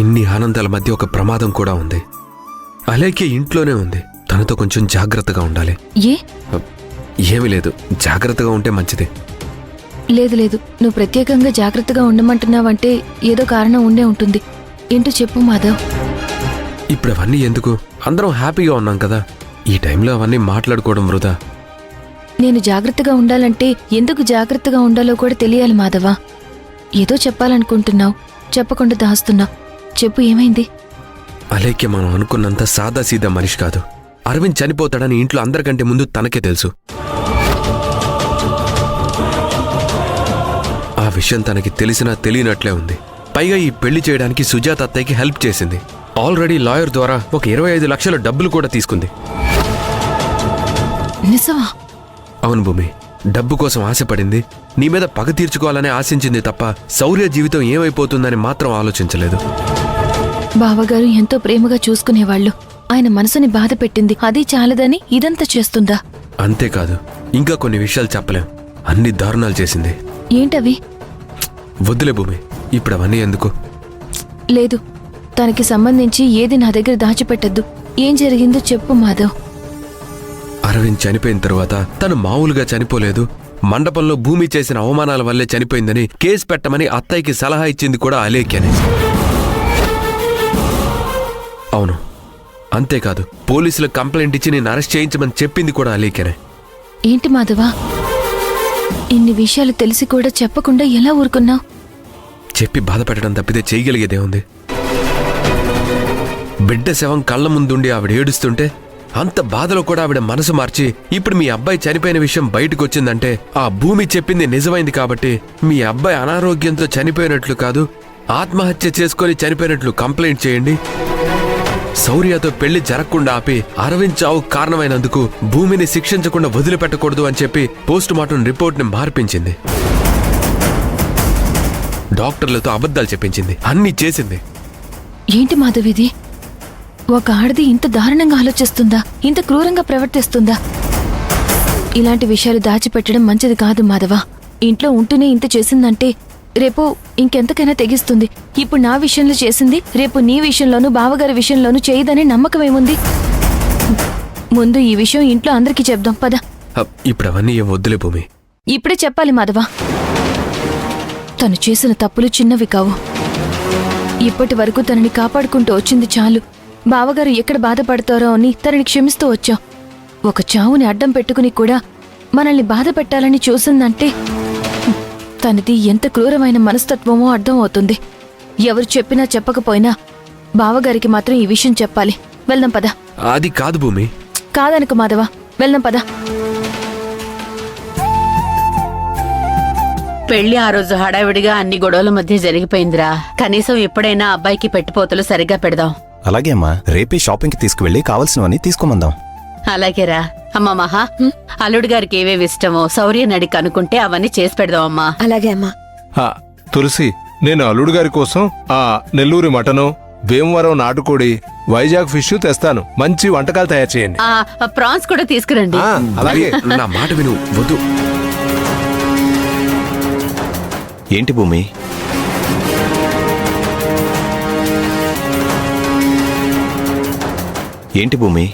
ఇన్ని ఆనందాల మధ్య ఒక ప్రమాదం కూడా ఉంది. అలేఖ్య ఇంట్లోనే ఉంది. తనతో కొంచెం జాగ్రత్తగా ఉండాలి. ఏమీ లేదు, జాగ్రత్తగా ఉంటే మంచిది. లేదు లేదు, నువ్వు ప్రత్యేకంగా జాగ్రత్తగా ఉండమంటున్నావంటే ఏదో కారణం ఉండే ఉంటుంది. ఏంటో చెప్పు మాధవ్. ఇప్పుడు అవన్నీ ఎందుకు? అందరం హ్యాపీగా ఉన్నాం కదా. ఈ టైంలో అవన్నీ మాట్లాడుకోవడం వృధా. నేను జాగ్రత్తగా ఉండాలంటే ఎందుకు జాగ్రత్తగా ఉండాలో కూడా తెలియాలి మాధవా. ఏదో చెప్పాలనుకుంటున్నావు, చెప్పకుండా దాస్తున్నావు. చెప్పు, ఏమైంది? అలేఖ్య మనం అనుకున్నంత సాదాసీదా మనిషి కాదు. అరవింద్ చనిపోతాడని ఇంట్లో అందరికంటే ముందు తనకే తెలుసు. ఆ విషయం తనకి తెలిసినా తెలియనట్లే ఉంది. పైగా ఈ పెళ్లి చేయడానికి సుజాత అత్తయ్యకి హెల్ప్ చేసింది. ఆల్రెడీ లాయర్ ద్వారా ఒక 25 లక్షల డబ్బులు కూడా తీసుకుంది. నిజమా? అవును భూమి, డబ్బు కోసం ఆశపడింది. నీ మీద పగ తీర్చుకోవాలని ఆశించింది తప్ప శౌర్య జీవితం ఏమైపోతుందని మాత్రం ఆలోచించలేదు. బావగారు ఎంతో ప్రేమగా చూసుకునేవాళ్లు. ఆయన మనసుని బాధ పెట్టింది, అది చాలదని ఇదంతా చేస్తుందా? అంతేకాదు, ఇంకా కొన్ని విషయాలు చెప్పలేం. అన్ని దారుణాలు చేసింది. ఏంటవి? వద్దులే భూమి, ఇప్పుడు అవన్నీ ఎందుకు? లేదు, తనకి సంబంధించి ఏది నా దగ్గర దాచిపెట్టద్దు. ఏం జరిగిందో చెప్పు మాధవ్. అరవింద్ చనిపోయిన తరువాత తను మామూలుగా చనిపోలేదు, మండపంలో భూమి చేసిన అవమానాల వల్లే చనిపోయిందని కేసు పెట్టమని అత్తయ్యకి సలహా ఇచ్చింది కూడా అలేఖ్యనే. అవును, అంతేకాదు, పోలీసులకు కంప్లైంట్ ఇచ్చి నేను అరెస్ట్ చేయించమని చెప్పింది కూడా అలేఖ్యనే. ఏంటి మాధవా, ఇన్ని విషయాలు తెలిసి కూడా చెప్పకుండా ఎలా ఊరుకున్నావు? చెప్పి బాధపెట్టడం తప్పితే చేయగలిగేదే ఉంది. బిడ్డ శవం కళ్ళ ముందుండి ఆవిడ ఏడుస్తుంటే అంత బాధలో కూడా ఆవిడ మనసు మార్చి ఇప్పుడు మీ అబ్బాయి చనిపోయిన విషయం బయటకు వచ్చిందంటే ఆ భూమి చెప్పింది నిజమైంది కాబట్టి మీ అబ్బాయి అనారోగ్యంతో చనిపోయినట్లు కాదు, ఆత్మహత్య చేసుకొని చనిపోయినట్లు కంప్లైంట్ చేయండి. శౌర్యతో పెళ్లి జరగకుండా ఆపి అరవింద్ చావు కారణమైనందుకు భూమిని శిక్షించకుండా వదిలిపెట్టకూడదు అని చెప్పి పోస్ట్ మార్టం రిపోర్ట్ని మార్పించింది. డాక్టర్లతో అబద్ధాలు చెప్పించింది, అన్నీ చేసింది. ఏంటి మాధవ్ ఇది? ఒక ఆడది ఇంత దారుణంగా ఆలోచిస్తుందా? ఇంత క్రూరంగా ప్రవర్తిస్తుందా? ఇలాంటి విషయాలు దాచిపెట్టడం మంచిది కాదు మాధవ. ఇంట్లో ఉంటూనే ఇంత చేసిందంటే రేపు ఇంకెంతకైనా తెగిస్తుంది. ఇప్పుడు నా విషయంలో చేసింది, రేపు నీ విషయంలోనూ బావగారి విషయంలోనూ చేయదనే నమ్మకం ఏముంది? ముందు ఈ విషయం ఇంట్లో అందరికీ చెప్దాం పద. ఇప్పుడు అవన్నీ ఏం వద్దులే భూమి. ఇప్పుడే చెప్పాలి మాధవ. తను చేసిన తప్పులు చిన్నవి కావు. ఇప్పటి వరకు తనని కాపాడుకుంటూ వచ్చింది చాలు. బావగారు ఎక్కడ బాధపడతారో అని తనని క్షమిస్తూ వచ్చాం. ఒక చావుని అడ్డం పెట్టుకుని కూడా మనల్ని బాధ పెట్టాలని చూసిందంటే తనది ఎంత క్రూరమైన మనస్తత్వమో అర్థం అవుతుంది. ఎవరు చెప్పినా చెప్పకపోయినా బావగారికి మాత్రం ఈ విషయం చెప్పాలి. వెళ్దాం పద. అది కాదు భూమి. కాదనుకు మాధవ, వెళ్దాం పద. పెళ్లి ఆ రోజు హడావిడిగా అన్ని గొడవల మధ్య జరిగిపోయిందిరా. కనీసం ఎప్పుడైనా అబ్బాయికి పెట్టుపోతలు సరిగ్గా పెడదాం. అలాగే అమ్మా, రేపే షాపింగ్కి తీసుకువెళ్ళి కావాల్సినవన్నీ తీసుకోమందాం. అలాగేరా. అమ్మా మహా, అల్లుడు గారికి ఏవేవి ఇష్టమో శౌర్య నడి కనుక్కుంటే అవన్నీ చేసి పెడదాం అమ్మా. అలాగే అమ్మా. తులసి, నేను అల్లుడు గారి కోసం ఆ నెల్లూరి మటను, భీమవరం నాటుకోడి, వైజాగ్ ఫిష్ తెస్తాను. మంచి వంటకాలు తయారు చేయండి. ప్రాన్స్ కూడా తీసుకురండి. అలాగే. నా మాట విను. వద్దు. ఏంటి భూమి? ఏంటి భూమి?